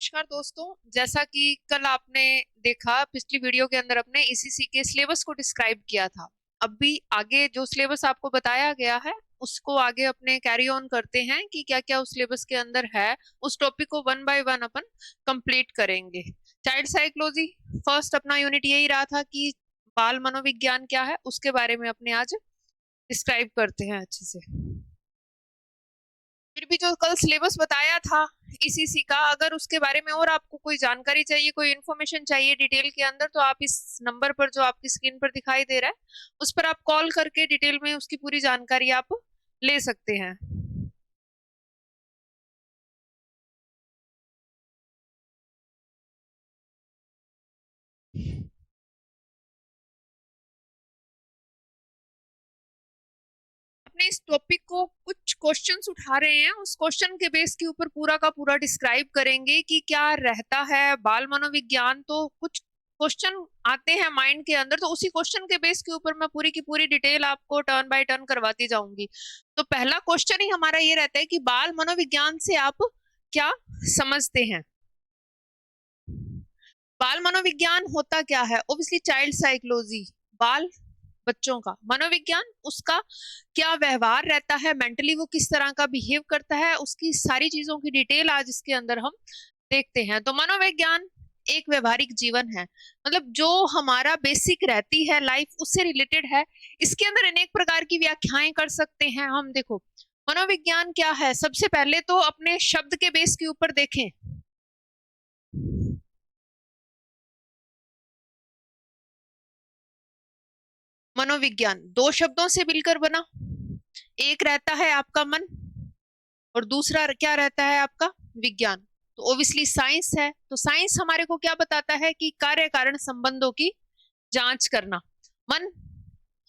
नमस्कार दोस्तों। जैसा कि कल आपने देखा, पिछली वीडियो के अंदर अपने ईसीसी के सिलेबस को डिस्क्राइब किया था। अब भी आगे जो सिलेबस आपको बताया गया है उसको आगे अपने कैरी ऑन करते हैं कि क्या क्या उस सिलेबस के अंदर है। उस टॉपिक को one by one upon complete करेंगे। चाइल्ड साइकोलॉजी फर्स्ट अपना यूनिट यही रहा था कि बाल मनोविज्ञान क्या है उसके बारे में अपने आज डिस्क्राइब करते हैं अच्छे से। फिर भी जो कल सिलेबस बताया था ईसीसी का, अगर उसके बारे में और आपको कोई जानकारी चाहिए, कोई इन्फॉर्मेशन चाहिए डिटेल के अंदर, तो आप इस नंबर पर जो आपकी स्क्रीन पर दिखाई दे रहा है उस पर आप कॉल करके डिटेल में उसकी पूरी जानकारी आप ले सकते हैं। अपने इस टॉपिक को कुछ क्वेश्चंस उठा रहे हैं, उस क्वेश्चन के बेस के ऊपर पूरा का पूरा डिस्क्राइब करेंगे कि क्या रहता है बाल मनोविज्ञान। तो कुछ क्वेश्चन आते हैं माइंड के अंदर, तो उसी क्वेश्चन के बेस के ऊपर मैं पूरी की पूरी डिटेल आपको टर्न बाय टर्न करवाती जाऊंगी। तो पहला क्वेश्चन ही हमारा ये रहता है कि बाल मनोविज्ञान से आप क्या समझते हैं। बाल मनोविज्ञान होता क्या है? ओब्वियसली चाइल्ड साइकोलॉजी, बाल बच्चों का मनोविज्ञान, उसका क्या व्यवहार रहता है, मेंटली वो किस तरह का बिहेव करता है, उसकी सारी चीजों की डिटेल आज इसके अंदर हम देखते हैं। तो मनोविज्ञान एक व्यवहारिक जीवन है, मतलब जो हमारा बेसिक रहती है लाइफ उससे रिलेटेड है। इसके अंदर अनेक प्रकार की व्याख्याएं कर सकते हैं हम। देखो मनोविज्ञान क्या है, सबसे पहले तो अपने शब्द के बेस के ऊपर देखें। मनोविज्ञान दो शब्दों से मिलकर बना, एक रहता है आपका मन और दूसरा क्या रहता है आपका विज्ञान। तो ओब्वियसली साइंस है। तो साइंस हमारे को क्या बताता है कि कार्य कारण संबंधों की जांच करना। मन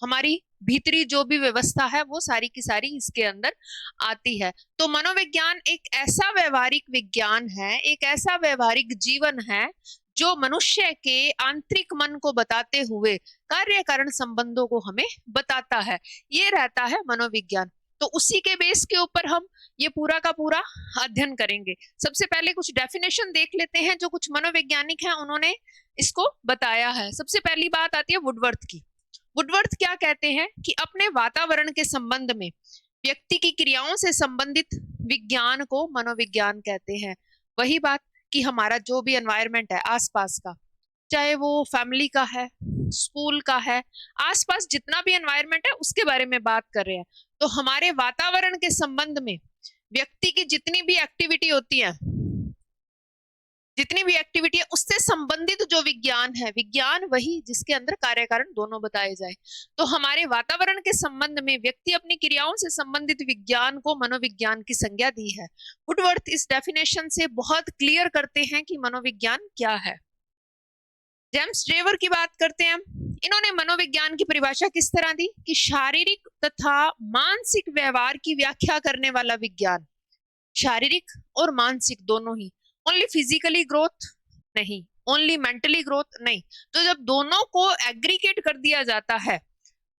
हमारी भीतरी जो भी व्यवस्था है वो सारी की सारी इसके अंदर आती है। तो मनोविज्ञान एक ऐसा व्यवहारिक विज्ञान है, एक ऐसा व्यवहारिक जीवन है जो मनुष्य के आंतरिक मन को बताते हुए कार्य कारण संबंधों को हमें बताता है। ये रहता है मनोविज्ञान। तो उसी के बेस के ऊपर हम ये पूरा का पूरा अध्ययन करेंगे। सबसे पहले कुछ डेफिनेशन देख लेते हैं जो कुछ मनोवैज्ञानिक हैं उन्होंने इसको बताया है। सबसे पहली बात आती है वुडवर्थ की। वुडवर्थ क्या कहते हैं कि अपने वातावरण के संबंध में व्यक्ति की क्रियाओं से संबंधित विज्ञान को मनोविज्ञान कहते हैं। वही बात कि हमारा जो भी एनवायरनमेंट है आसपास का, चाहे वो फैमिली का है, स्कूल का है, आसपास जितना भी एनवायरनमेंट है उसके बारे में बात कर रहे हैं। तो हमारे वातावरण के संबंध में व्यक्ति की जितनी भी एक्टिविटी है उससे संबंधित जो विज्ञान है, विज्ञान वही जिसके अंदर कार्य कारण दोनों बताए जाए। तो हमारे वातावरण के संबंध में व्यक्ति अपनी क्रियाओं से संबंधित विज्ञान को मनोविज्ञान की संज्ञा दी है। वुडवर्थ इस डेफिनेशन से बहुत क्लियर करते हैं कि मनोविज्ञान क्या है। जेम्स ड्रेवर की बात करते हैं। इन्होंने मनोविज्ञान की परिभाषा किस तरह दी कि शारीरिक तथा मानसिक व्यवहार की व्याख्या करने वाला विज्ञान। शारीरिक और मानसिक दोनों ही, ओनली फिजिकली ग्रोथ नहीं, ओनली मेंटली ग्रोथ नहीं। तो जब दोनों को एग्रीगेट कर दिया जाता है,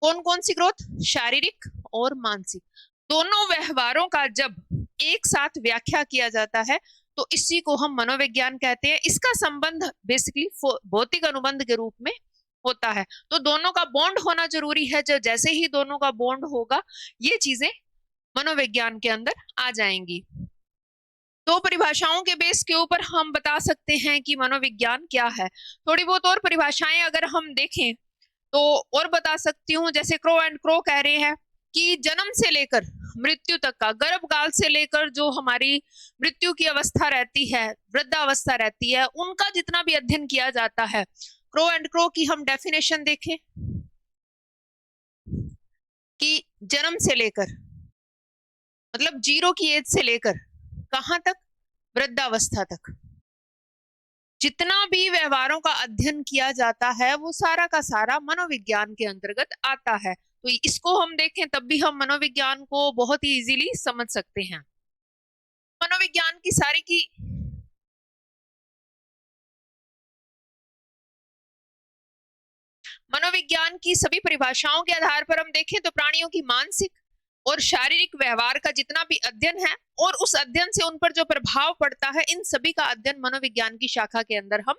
कौन कौन सी ग्रोथ, शारीरिक और मानसिक, दोनों व्यवहारों का जब एक साथ व्याख्या किया जाता है तो इसी को हम मनोविज्ञान कहते हैं। इसका संबंध बेसिकली भौतिक अनुबंध के रूप में होता है। तो दोनों का बॉन्ड होना जरूरी है। जो जैसे ही दोनों का बॉन्ड होगा ये चीजें मनोविज्ञान के अंदर आ जाएंगी। दो परिभाषाओं के बेस के ऊपर हम बता सकते हैं कि मनोविज्ञान क्या है। थोड़ी बहुत और परिभाषाएं अगर हम देखें तो और बता सकती हूँ। जैसे क्रो एंड क्रो कह रहे हैं कि जन्म से लेकर मृत्यु तक का, गर्भकाल से लेकर जो हमारी मृत्यु की अवस्था रहती है, वृद्धावस्था रहती है, उनका जितना भी अध्ययन किया जाता है। क्रो एंड क्रो की हम डेफिनेशन देखें कि जन्म से लेकर मतलब जीरो की एज से लेकर कहां तक, वृद्धावस्था तक, जितना भी व्यवहारों का अध्ययन किया जाता है वो सारा का सारा मनोविज्ञान के अंतर्गत आता है। तो इसको हम देखें तब भी हम मनोविज्ञान को बहुत ही इजीली समझ सकते हैं। मनोविज्ञान की सारी की मनोविज्ञान की सभी परिभाषाओं के आधार पर हम देखें तो प्राणियों की मानसिक और शारीरिक व्यवहार का जितना भी अध्ययन है और उस अध्ययन से उन पर जो प्रभाव पड़ता है, इन सभी का अध्ययन मनोविज्ञान की शाखा के अंदर हम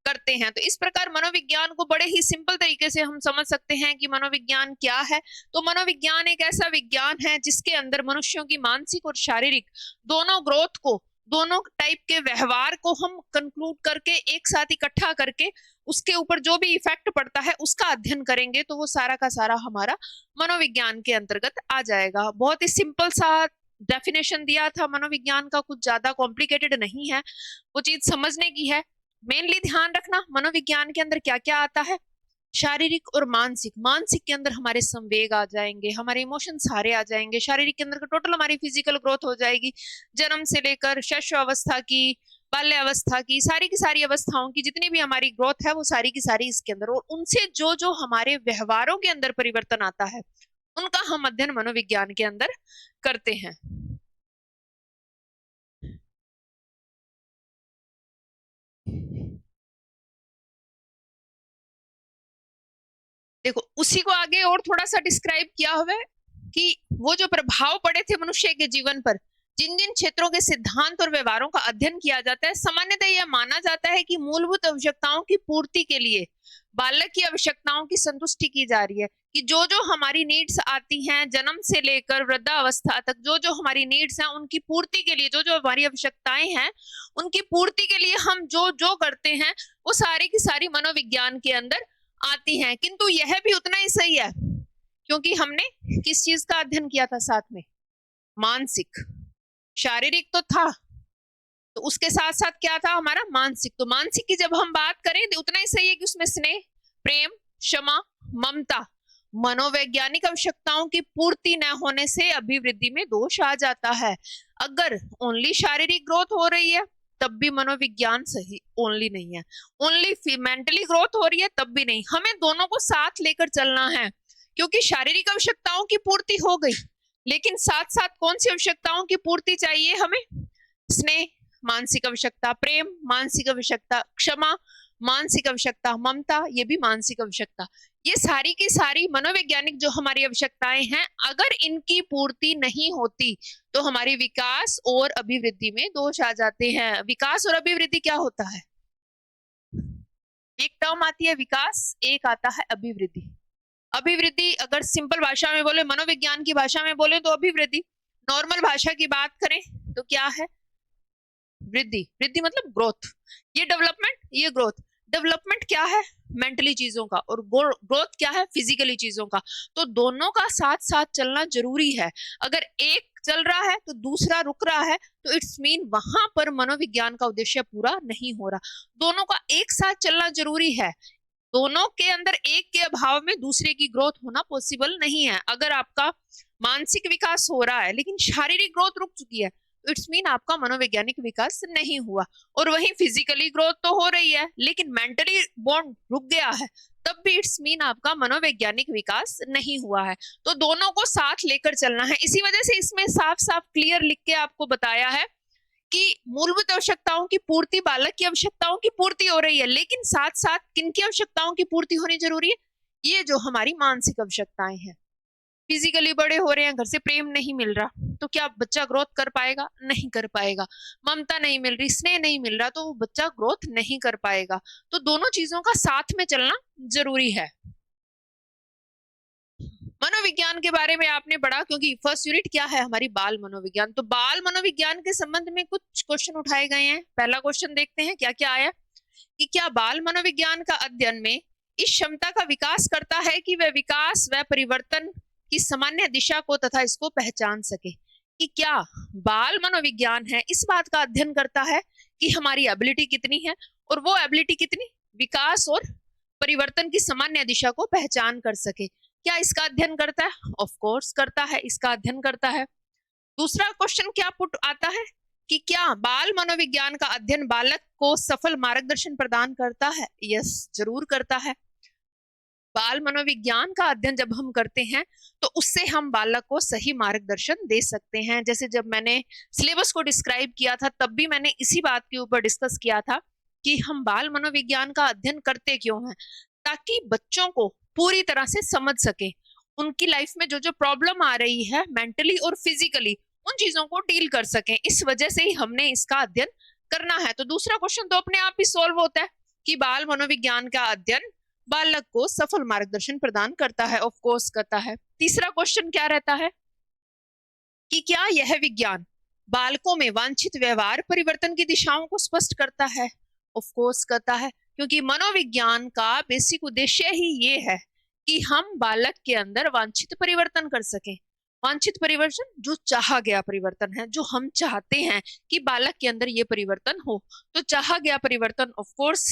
करते हैं। तो इस प्रकार मनोविज्ञान को बड़े ही सिंपल तरीके से हम समझ सकते हैं कि मनोविज्ञान क्या है। तो मनोविज्ञान एक ऐसा विज्ञान है जिसके अंदर मनुष्यों की मानसिक और शारीरिक दोनों ग्रोथ को, दोनों टाइप के व्यवहार को हम कंक्लूड करके एक साथ इकट्ठा करके उसके ऊपर जो भी इफेक्ट पड़ता है उसका अध्ययन करेंगे, तो वो सारा का सारा हमारा मनोविज्ञान के अंतर्गत आ जाएगा। बहुत ही सिंपल सा डेफिनेशन दिया था मनोविज्ञान का, कुछ ज्यादा कॉम्प्लिकेटेड नहीं है, वो चीज समझने की है। मेनली ध्यान रखना मनोविज्ञान के अंदर क्या क्या आता है, शारीरिक और मानसिक। मानसिक के अंदर हमारे संवेग आ जाएंगे, हमारे इमोशन सारे आ जाएंगे। शारीरिक के अंदर टोटल हमारी फिजिकल ग्रोथ हो जाएगी, जन्म से लेकर शैशवावस्था की, बाल्यावस्था की सारी अवस्थाओं की जितनी भी हमारी ग्रोथ है वो सारी की सारी इसके अंदर, और उनसे जो जो हमारे व्यवहारों के अंदर परिवर्तन आता है उनका हम अध्ययन मनोविज्ञान के अंदर करते हैं। देखो उसी को आगे और थोड़ा सा डिस्क्राइब किया हुआ है कि वो जो प्रभाव पड़े थे मनुष्य के जीवन पर, जिन जिन क्षेत्रों के सिद्धांत और व्यवहारों का अध्ययन किया जाता है, सामान्यतः यह माना जाता है कि मूलभूत आवश्यकताओं की पूर्ति के लिए बालक की आवश्यकताओं की संतुष्टि की जा रही है। कि जो जो हमारी नीड्स आती हैं जन्म से लेकर वृद्धावस्था तक, जो जो हमारी नीड्स हैं उनकी पूर्ति के लिए, जो जो हमारी आवश्यकताएं हैं उनकी पूर्ति के लिए हम जो जो करते हैं वो सारी की सारी मनोविज्ञान के अंदर आती हैं। किंतु यह भी उतना ही सही है, क्योंकि हमने किस चीज का अध्ययन किया था साथ में, मानसिक। शारीरिक तो था, तो उसके साथ साथ क्या था हमारा मानसिक। तो मानसिक की जब हम बात करें तो उतना ही सही है कि उसमें स्नेह, प्रेम, क्षमा, ममता, मनोवैज्ञानिक आवश्यकताओं की पूर्ति न होने से अभिवृद्धि में दोष आ जाता है। अगर ओनली शारीरिक ग्रोथ हो रही है तब भी मनोविज्ञान सही ओनली नहीं है, ओनली मेंटली ग्रोथ हो रही है तब भी नहीं, हमें दोनों को साथ लेकर चलना है। क्योंकि शारीरिक आवश्यकताओं की पूर्ति हो गई, लेकिन साथ साथ कौन सी आवश्यकताओं की पूर्ति चाहिए हमें, स्नेह मानसिक आवश्यकता, प्रेम मानसिक आवश्यकता, क्षमा मानसिक आवश्यकता, ममता ये भी मानसिक आवश्यकता। ये सारी की सारी मनोवैज्ञानिक जो हमारी आवश्यकताएं हैं, अगर इनकी पूर्ति नहीं होती तो हमारी विकास और अभिवृद्धि में दोष आ जाते हैं। विकास और अभिवृद्धि क्या होता है, एक टर्म आती है विकास, एक आता है अभिवृद्धि। अभिवृद्धि अगर सिंपल भाषा में बोले, मनोविज्ञान की भाषा में बोले तो अभिवृद्धि, नॉर्मल भाषा की बात करें तो क्या है, वृद्धि। वृद्धि मतलब ग्रोथ, ये डेवलपमेंट, ये ग्रोथ। डेवलपमेंट क्या है, मेंटली चीजों का, और ग्रोथ क्या है, फिजिकली चीजों का। तो दोनों का साथ साथ चलना जरूरी है। अगर एक चल रहा है तो दूसरा रुक रहा है, तो इट्स मीन वहां पर मनोविज्ञान का उद्देश्य पूरा नहीं हो रहा। दोनों का एक साथ चलना जरूरी है, दोनों के अंदर एक के अभाव में दूसरे की ग्रोथ होना पॉसिबल नहीं है। अगर आपका मानसिक विकास हो रहा है लेकिन शारीरिक ग्रोथ रुक चुकी है, इट्स मीन आपका मनोवैज्ञानिक विकास नहीं हुआ। और वहीं फिजिकली ग्रोथ तो हो रही है लेकिन मेंटली बॉन्ड रुक गया है, तब भी इट्स मीन आपका मनोवैज्ञानिक विकास नहीं हुआ है। तो दोनों को साथ लेकर चलना है। इसी वजह से इसमें साफ साफ क्लियर लिख के आपको बताया है कि मूलभूत आवश्यकताओं की पूर्ति, बालक की आवश्यकताओं की पूर्ति हो रही है, लेकिन साथ साथ किनकी आवश्यकताओं की पूर्ति होनी जरूरी है, ये जो हमारी मानसिक आवश्यकताएं हैं। फिजिकली बड़े हो रहे हैं, घर से प्रेम नहीं मिल रहा, तो क्या बच्चा ग्रोथ कर पाएगा, नहीं कर पाएगा। ममता नहीं मिल रही, स्नेह नहीं मिल रहा, तो वो बच्चा ग्रोथ नहीं कर पाएगा। तो दोनों चीजों का साथ में चलना जरूरी है। मनोविज्ञान के बारे में आपने पढ़ा, क्योंकि फर्स्ट यूनिट क्या है हमारी, बाल मनोविज्ञान। तो बाल मनोविज्ञान के संबंध में कुछ क्वेश्चन उठाए गए हैं। पहला क्वेश्चन देखते हैं क्या क्या आया, कि क्या बाल मनोविज्ञान का अध्ययन में इस क्षमता का विकास करता है कि वह विकास व परिवर्तन की सामान्य दिशा को तथा इसको पहचान सके। कि क्या बाल मनोविज्ञान है इस बात का अध्ययन करता है कि हमारी एबिलिटी कितनी है, और वो एबिलिटी कितनी विकास और परिवर्तन की सामान्य दिशा को पहचान कर सके। क्या इसका अध्ययन करता है, ऑफ कोर्स करता है, इसका अध्ययन करता है। दूसरा क्वेश्चन क्या पुट आता है, कि क्या बाल मनोविज्ञान का अध्ययन बालक को सफल मार्गदर्शन प्रदान करता है। यस, जरूर करता है। बाल मनोविज्ञान का अध्ययन जब हम करते हैं तो उससे हम बालक को सही मार्गदर्शन दे सकते हैं। जैसे जब मैंने सिलेबस को डिस्क्राइब किया था तब भी मैंने इसी बात के ऊपर डिस्कस किया था कि हम बाल मनोविज्ञान का अध्ययन करते क्यों हैं, ताकि बच्चों को पूरी तरह से समझ सके, उनकी लाइफ में जो जो प्रॉब्लम आ रही है मेंटली और फिजिकली, उन चीजों को डील कर सकें। इस वजह से ही हमने इसका अध्ययन करना है। तो दूसरा क्वेश्चन तो अपने आप ही सॉल्व होता है कि बाल मनोविज्ञान का अध्ययन बालक को सफल मार्गदर्शन प्रदान करता है, ऑफ कोर्स करता है। तीसरा क्वेश्चन क्या रहता है कि क्या यह विज्ञान बालकों में वांछित व्यवहार परिवर्तन की दिशाओं को स्पष्ट करता है? ऑफ कोर्स करता है, क्योंकि मनोविज्ञान का बेसिक उद्देश्य ही ये है कि हम बालक के अंदर वांछित परिवर्तन कर सकें। वांछित परिवर्तन जो चाहा गया परिवर्तन है, जो हम चाहते हैं कि बालक के अंदर ये परिवर्तन हो, तो चाहा गया परिवर्तन ऑफ कोर्स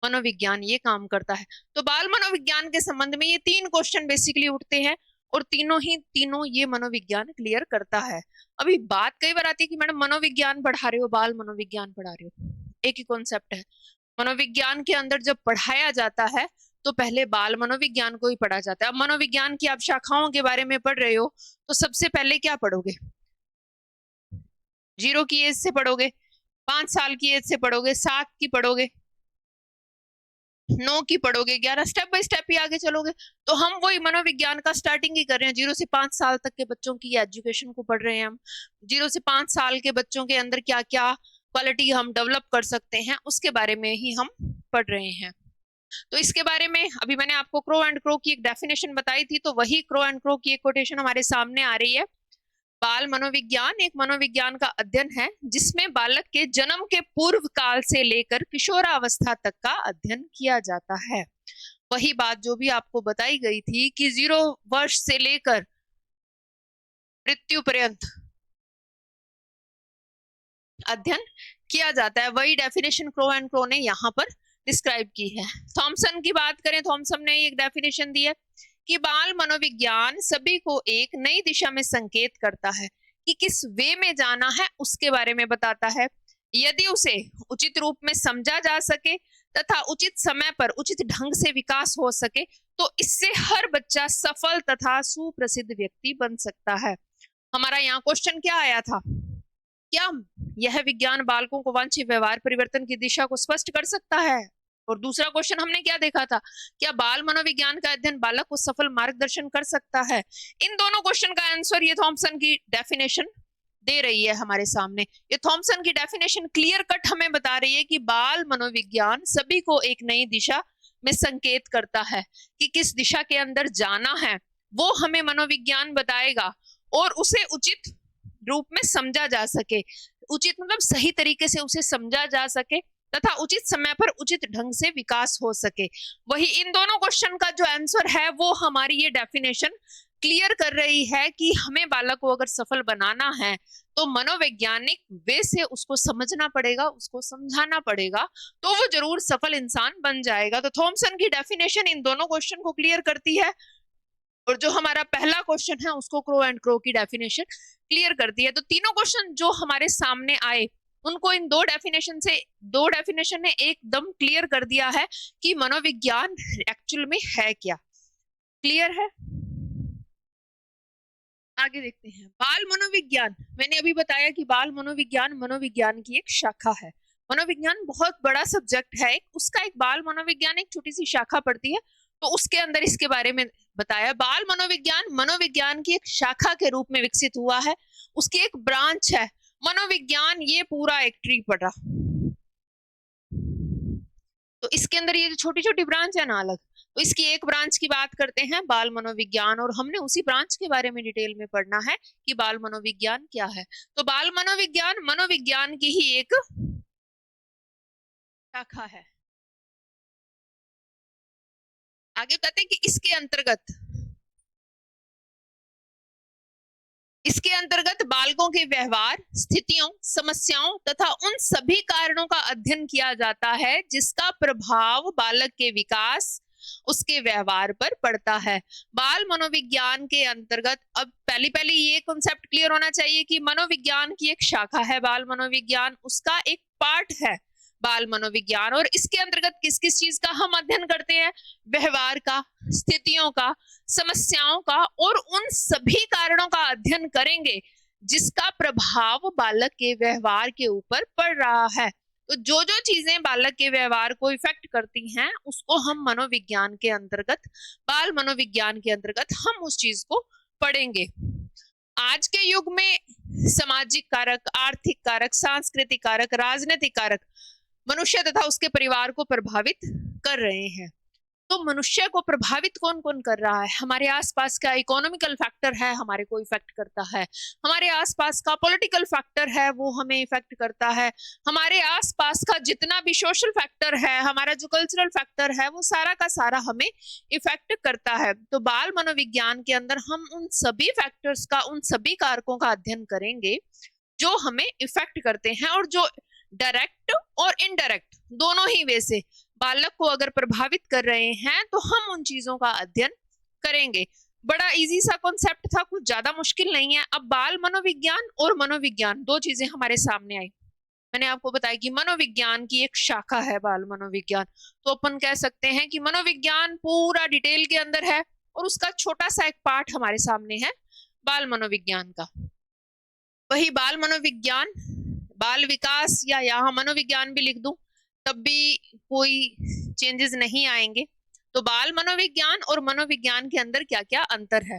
मनोविज्ञान ये काम करता है। तो बाल मनोविज्ञान के संबंध में ये 3 क्वेश्चन बेसिकली उठते हैं और तीनों ये मनोविज्ञान क्लियर करता है। अभी बात कई बार आती है कि मैडम मनोविज्ञान पढ़ा रहे हो, बाल मनोविज्ञान पढ़ा रहे हो, एक ही कॉन्सेप्ट है। मनोविज्ञान के अंदर जब पढ़ाया जाता है तो पहले बाल मनोविज्ञान को ही पढ़ा जाता है। अब मनोविज्ञान की आप शाखाओं के बारे में पढ़ रहे हो तो सबसे पहले क्या पढ़ोगे? 0 की एज से पढ़ोगे, 5 साल की एज से पढ़ोगे, 7 की पढ़ोगे, 9 की पढ़ोगे, 11, स्टेप बाय स्टेप ही आगे चलोगे। तो हम वही मनोविज्ञान का स्टार्टिंग ही कर रहे हैं। 0 से 5 साल तक के बच्चों की एजुकेशन को पढ़ रहे हैं हम। 0 से 5 साल के बच्चों के अंदर क्या क्या क्वालिटी हम डेवलप कर सकते हैं उसके बारे में ही हम पढ़ रहे हैं। तो इसके बारे में अभी मैंने आपको क्रो एंड क्रो की एक डेफिनेशन बताई थी, तो वही क्रो एंड क्रो की एक कोटेशन हमारे सामने आ रही है। बाल मनोविज्ञान एक मनोविज्ञान का अध्ययन है जिसमें बालक के जन्म के पूर्व काल से लेकर किशोरावस्था तक का अध्ययन किया जाता है। वही बात जो भी आपको बताई गई थी कि 0 वर्ष से लेकर मृत्यु पर्यंत अध्ययन किया जाता है, वही डेफिनेशन क्रो एंड क्रो ने यहाँ पर डिस्क्राइब की है। थॉमसन की बात करें, थॉमसन ने एक डेफिनेशन दी है कि बाल मनोविज्ञान सभी को एक नई दिशा में संकेत करता है कि किस वे में जाना है उसके बारे में बताता है। यदि उसे उचित रूप में समझा जा सके तथा उचित समय पर उचित ढंग से विकास हो सके तो इससे हर बच्चा सफल तथा सुप्रसिद्ध व्यक्ति बन सकता है। हमारा यहाँ क्वेश्चन क्या आया था? क्या यह विज्ञान बालकों को वांछित व्यवहार परिवर्तन की दिशा को स्पष्ट कर सकता है? और दूसरा क्वेश्चन हमने क्या देखा था? क्या बाल मनोविज्ञान का अध्ययन बालक को सफल मार्गदर्शन कर सकता है? इन दोनों क्वेश्चन का आंसर ये थॉमसन की डेफिनेशन दे रही है हमारे सामने। ये थॉमसन की डेफिनेशन क्लियर कट हमें बता रही है कि बाल मनोविज्ञान सभी को एक नई दिशा में संकेत करता है कि किस दिशा के अंदर जाना है वो हमें मनोविज्ञान बताएगा और उसे उचित रूप में समझा जा सके। उचित मतलब सही तरीके से उसे समझा जा सके तथा उचित समय पर उचित ढंग से विकास हो सके। वही इन दोनों क्वेश्चन का जो आंसर है वो हमारी ये डेफिनेशन क्लियर कर रही है कि हमें बालक को अगर सफल बनाना है तो मनोवैज्ञानिक वे से उसको समझना पड़ेगा, उसको समझाना पड़ेगा, तो वो जरूर सफल इंसान बन जाएगा। तो थॉमसन की डेफिनेशन इन दोनों क्वेश्चन को क्लियर करती है और जो हमारा पहला क्वेश्चन है उसको क्रो एंड क्रो की डेफिनेशन क्लियर करती है। तो तीनों क्वेश्चन जो हमारे सामने आए उनको इन दो डेफिनेशन ने एकदम क्लियर कर दिया है कि मनोविज्ञान एक्चुअल में है क्या। क्लियर है? आगे देखते हैं। बाल मनोविज्ञान, मैंने अभी बताया कि बाल मनोविज्ञान की एक शाखा है। मनोविज्ञान बहुत बड़ा सब्जेक्ट है, उसका एक बाल मनोविज्ञान एक छोटी सी शाखा पड़ती है, तो उसके अंदर इसके बारे में बताया। बाल मनोविज्ञान की एक शाखा के रूप में विकसित हुआ है, उसकी एक ब्रांच है। मनोविज्ञान ये पूरा एक ट्री पड़ा, तो इसके अंदर ये जो छोटी छोटी ब्रांच है ना अलग, तो इसकी एक ब्रांच की बात करते हैं बाल मनोविज्ञान, और हमने उसी ब्रांच के बारे में डिटेल में पढ़ना है कि बाल मनोविज्ञान क्या है। तो बाल मनोविज्ञान की ही एक शाखा है। आगे कहते हैं कि इसके अंतर्गत बालकों के व्यवहार, स्थितियों, समस्याओं तथा उन सभी कारणों का अध्ययन किया जाता है जिसका प्रभाव बालक के विकास, उसके व्यवहार पर पड़ता है। बाल मनोविज्ञान के अंतर्गत, अब पहली ये कॉन्सेप्ट क्लियर होना चाहिए कि मनोविज्ञान की एक शाखा है बाल मनोविज्ञान, उसका एक पार्ट है बाल मनोविज्ञान, और इसके अंतर्गत किस किस चीज का हम अध्ययन करते हैं? व्यवहार का, स्थितियों का, समस्याओं का और उन सभी कारणों का अध्ययन करेंगे जिसका प्रभाव बालक के व्यवहार के ऊपर पड़ रहा है। तो जो जो चीजें बालक के व्यवहार को इफेक्ट करती हैं उसको हम मनोविज्ञान के अंतर्गत, बाल मनोविज्ञान के अंतर्गत हम उस चीज को पढ़ेंगे। आज के युग में सामाजिक कारक, आर्थिक कारक, सांस्कृतिक कारक, राजनीतिक कारक मनुष्य तथा उसके परिवार को प्रभावित कर रहे हैं। तो मनुष्य को प्रभावित कौन कौन कर रहा है? हमारे आसपास का इकोनॉमिकल फैक्टर है, हमारे को इफेक्ट करता है। हमारे आसपास का पॉलिटिकल फैक्टर है, वो हमें इफेक्ट करता है। हमारे आसपास का जितना भी सोशल फैक्टर है, हमारा जो कल्चरल फैक्टर है, वो सारा का सारा हमें इफेक्ट करता है। तो बाल मनोविज्ञान के अंदर हम उन सभी फैक्टर्स का, उन सभी कारकों का अध्ययन करेंगे जो हमें इफेक्ट करते हैं और जो डायरेक्ट और इनडायरेक्ट दोनों ही वे से बालक को अगर प्रभावित कर रहे हैं तो हम उन चीजों का अध्ययन करेंगे। बड़ा इजी सा कॉन्सेप्ट था, कुछ ज्यादा मुश्किल नहीं है। अब बाल मनोविज्ञान और मनोविज्ञान दो चीजें हमारे सामने आई। मैंने आपको बताया कि मनोविज्ञान की एक शाखा है बाल मनोविज्ञान, तो अपन कह सकते हैं कि मनोविज्ञान पूरा डिटेल के अंदर है और उसका छोटा सा एक पार्ट हमारे सामने है बाल मनोविज्ञान का। वही बाल मनोविज्ञान, बाल विकास या यहाँ मनोविज्ञान भी लिख दूं तब भी कोई चेंजेस नहीं आएंगे। तो बाल मनोविज्ञान और मनोविज्ञान के अंदर क्या क्या अंतर है,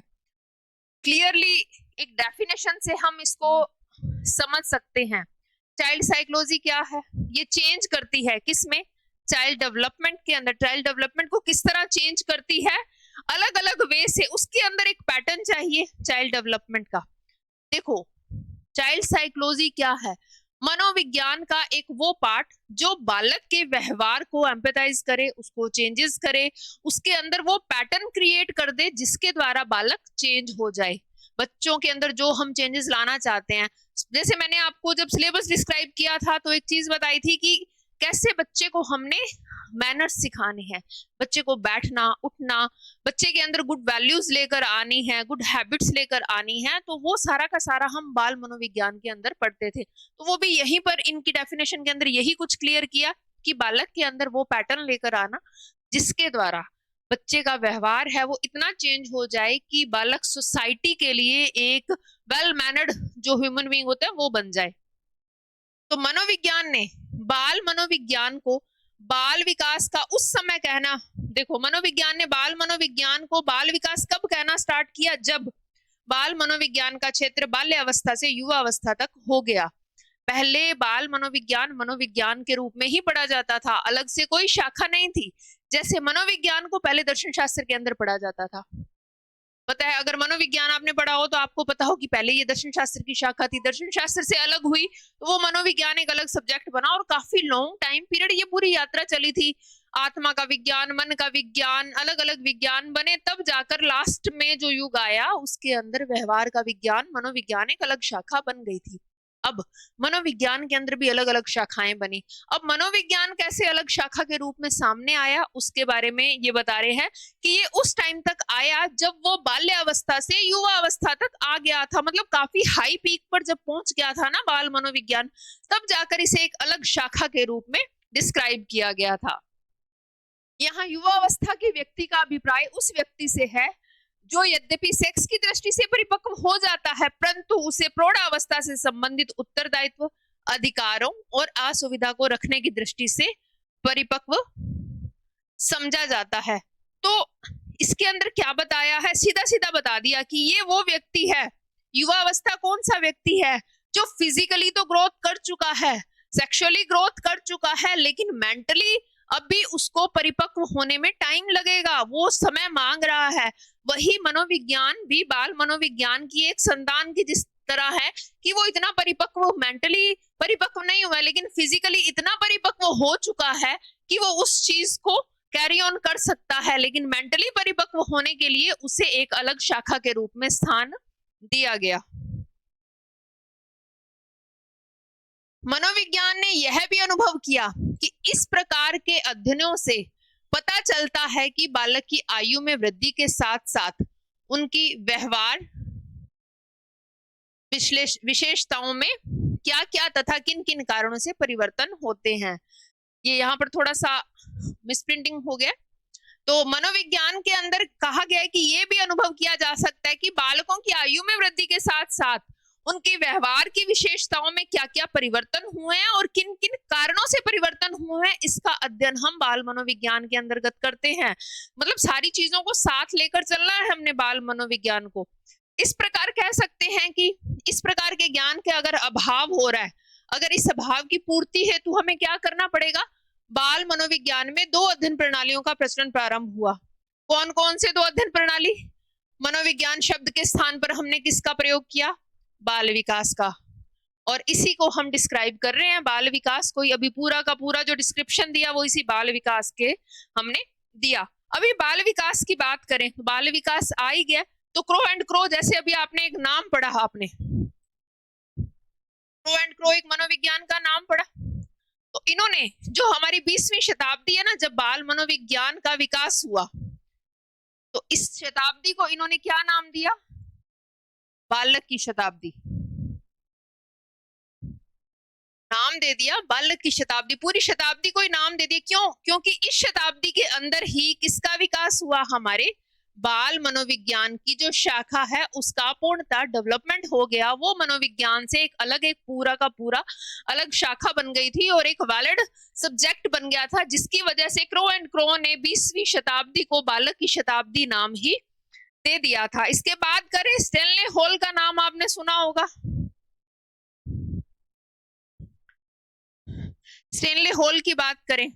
क्लियरली एक डेफिनेशन से हम इसको समझ सकते हैं। चाइल्ड साइकोलॉजी क्या है? ये चेंज करती है किसमें? चाइल्ड डेवलपमेंट के अंदर। चाइल्ड डेवलपमेंट को किस तरह चेंज करती है? अलग अलग वे से। उसके अंदर एक पैटर्न चाहिए चाइल्ड डेवलपमेंट का। देखो, चाइल्ड साइकोलॉजी क्या है? मनोविज्ञान का एक वो पार्ट जो बालक के व्यवहार को एम्पैथाइज करे, उसको चेंजेस करे, उसके अंदर वो पैटर्न क्रिएट कर दे जिसके द्वारा बालक चेंज हो जाए। बच्चों के अंदर जो हम चेंजेस लाना चाहते हैं, जैसे मैंने आपको जब सिलेबस डिस्क्राइब किया था तो एक चीज बताई थी कि कैसे बच्चे को हमने मैनर्स सिखाने हैं, बच्चे को बैठना, उठना, बच्चे के अंदर गुड वैल्यूज लेकर आनी है, गुड हैबिट्स लेकर आनी है। तो वो सारा का सारा हम बाल मनोविज्ञान के अंदर पढ़ते थे। तो वो भी यहीं पर इनकी डेफिनेशन के अंदर यही कुछ क्लियर किया कि बालक के अंदर वो पैटर्न लेकर आना जिसके द्वारा बच्चे का व्यवहार है वो इतना चेंज हो जाए कि बालक सोसाइटी के लिए एक वेल मैनर्ड जो ह्यूमन बीइंग होता है वो बन जाए। तो मनोविज्ञान ने बाल मनोविज्ञान को बाल विकास का उस समय कहना, देखो मनोविज्ञान ने बाल मनोविज्ञान को बाल विकास कब कहना स्टार्ट किया? जब बाल मनोविज्ञान का क्षेत्र बाल्य अवस्था से युवा अवस्था तक हो गया। पहले बाल मनोविज्ञान मनोविज्ञान के रूप में ही पढ़ा जाता था, अलग से कोई शाखा नहीं थी। जैसे मनोविज्ञान को पहले दर्शन शास्त्र के अंदर पढ़ा जाता था। पता है, अगर मनोविज्ञान आपने पढ़ा हो तो आपको पता हो कि पहले ये दर्शन शास्त्र की शाखा थी, दर्शन शास्त्र से अलग हुई तो वो मनोविज्ञान एक अलग सब्जेक्ट बना और काफी लॉन्ग टाइम पीरियड ये पूरी यात्रा चली थी। आत्मा का विज्ञान, मन का विज्ञान, अलग अलग विज्ञान बने, तब जाकर लास्ट में जो युग आया उसके अंदर व्यवहार का विज्ञान, मनोविज्ञान एक अलग शाखा बन गई थी। अब मनोविज्ञान के अंदर भी अलग अलग शाखाएं बनी। अब मनोविज्ञान कैसे अलग शाखा के रूप में सामने आया उसके बारे में ये बता रहे हैं कि ये उस टाइम तक आया जब वो बाल्य अवस्था से युवा अवस्था तक आ गया था, मतलब काफी हाई पीक पर जब पहुंच गया था ना बाल मनोविज्ञान, तब जाकर इसे एक अलग शाखा के रूप में डिस्क्राइब किया गया था। यहाँ युवा अवस्था के व्यक्ति का अभिप्राय उस व्यक्ति से है जो यद्यपि सेक्स की दृष्टि से परिपक्व हो जाता है परंतु उसे प्रौढ़ावस्था से संबंधित उत्तरदायित्व, अधिकारों और असुविधा को रखने की दृष्टि से परिपक्व समझा जाता है। तो इसके अंदर क्या बताया है? सीधा सीधा बता दिया कि ये वो व्यक्ति है, युवा अवस्था कौन सा व्यक्ति है जो फिजिकली तो ग्रोथ कर चुका है, सेक्सुअली ग्रोथ कर चुका है, लेकिन मेंटली अभी उसको परिपक्व होने में टाइम लगेगा, वो समय मांग रहा है। वही मनोविज्ञान भी बाल मनोविज्ञान की एक संतान की जिस तरह है कि वो इतना परिपक्व, मेंटली परिपक्व नहीं हुआ लेकिन फिजिकली इतना परिपक्व हो चुका है कि वो उस चीज को कैरी ऑन कर सकता है, लेकिन मेंटली परिपक्व होने के लिए उसे एक अलग शाखा के रूप में स्थान दिया गया। मनोविज्ञान ने यह भी अनुभव किया कि इस प्रकार के अध्ययनों से पता चलता है कि बालक की आयु में वृद्धि के साथ साथ उनकी व्यवहार विशेषताओं में क्या क्या तथा किन किन कारणों से परिवर्तन होते हैं। ये यहाँ पर थोड़ा सा मिसप्रिंटिंग हो गया। तो मनोविज्ञान के अंदर कहा गया है कि ये भी अनुभव किया जा सकता है कि बालकों की आयु में वृद्धि के साथ साथ उनके व्यवहार की विशेषताओं में क्या क्या परिवर्तन हुए हैं और किन किन कारणों से परिवर्तन हुए हैं, इसका अध्ययन हम बाल मनोविज्ञान के अंतर्गत करते हैं। मतलब सारी चीजों को साथ लेकर चलना है हमने बाल मनोविज्ञान को। इस प्रकार कह सकते हैं कि इस प्रकार के ज्ञान के अगर अभाव हो रहा है, अगर इस अभाव की पूर्ति है तो हमें क्या करना पड़ेगा। बाल मनोविज्ञान में 2 अध्ययन प्रणालियों का प्रचलन प्रारंभ हुआ। कौन कौन से 2 अध्ययन प्रणाली। मनोविज्ञान शब्द के स्थान पर हमने किसका प्रयोग किया, बाल विकास का, और इसी को हम डिस्क्राइब कर रहे हैं बाल विकास को। अभी पूरा का पूरा जो डिस्क्रिप्शन दिया वो इसी बाल विकास के हमने दिया। अभी बाल विकास की बात करें तो बाल विकास आ ही गया, तो क्रो एंड क्रो, जैसे अभी आपने एक नाम पढ़ा, आपने क्रो एंड क्रो एक मनोविज्ञान का नाम पढ़ा, तो इन्होंने जो हमारी 20वीं शताब्दी है ना, जब बाल मनोविज्ञान का विकास हुआ, तो इस शताब्दी को इन्होंने क्या नाम दिया, बालक की शताब्दी नाम दे दिया। बालक की शताब्दी, पूरी शताब्दी को ही नाम दे दिया। क्यों? क्योंकि इस शताब्दी के अंदर ही किसका विकास हुआ, हमारे बाल मनोविज्ञान की जो शाखा है उसका पूर्णतः डेवलपमेंट हो गया। वो मनोविज्ञान से एक अलग, एक पूरा का पूरा अलग शाखा बन गई थी और एक वैलिड सब्जेक्ट बन गया था, जिसकी वजह से क्रो एंड क्रो ने 20वीं शताब्दी को बालक की शताब्दी नाम ही दे दिया था। इसके बाद करें, स्टेनले हॉल का नाम आपने सुना होगा। स्टेनले हॉल की बात करें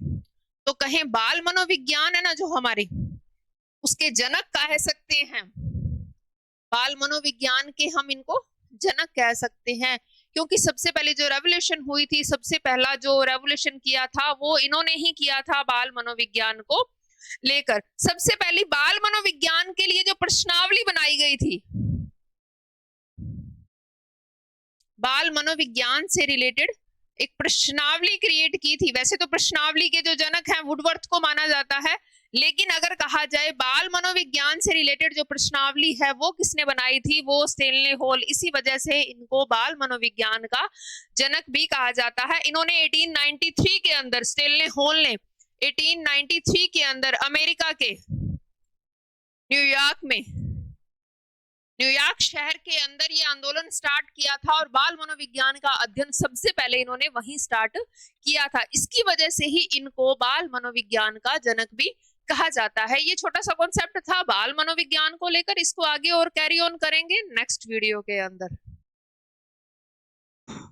तो कहें बाल मनोविज्ञान है ना जो हमारे, उसके जनक कह सकते हैं। बाल मनोविज्ञान के हम इनको जनक कह सकते हैं, क्योंकि सबसे पहले जो रेवोल्यूशन हुई थी, सबसे पहला जो रेवोल्यूशन किया था वो इन्होंने ही किया था बाल मनोविज्ञान को लेकर। सबसे पहली बाल मनोविज्ञान के लिए जो प्रश्नावली बनाई गई थी, बाल मनोविज्ञान से रिलेटेड एक प्रश्नावली क्रिएट की थी। वैसे तो प्रश्नावली के जो जनक हैं वुडवर्थ को माना जाता है, लेकिन अगर कहा जाए बाल मनोविज्ञान से रिलेटेड जो प्रश्नावली है वो किसने बनाई थी, वो स्टेनले हॉल। इसी वजह से इनको बाल मनोविज्ञान का जनक भी कहा जाता है। इन्होंने 1893 के अंदर, स्टेनले हॉल ने 1893 के अंदर अमेरिका के न्यूयॉर्क शहर के अंदर ये आंदोलन स्टार्ट किया था और बाल मनोविज्ञान का अध्ययन सबसे पहले इन्होंने वहीं स्टार्ट किया था। इसकी वजह से ही इनको बाल मनोविज्ञान का जनक भी कहा जाता है। ये छोटा सा कॉन्सेप्ट था बाल मनोविज्ञान को लेकर, इसको आगे और कैरी ऑन करेंगे नेक्स्ट वीडियो के अंदर।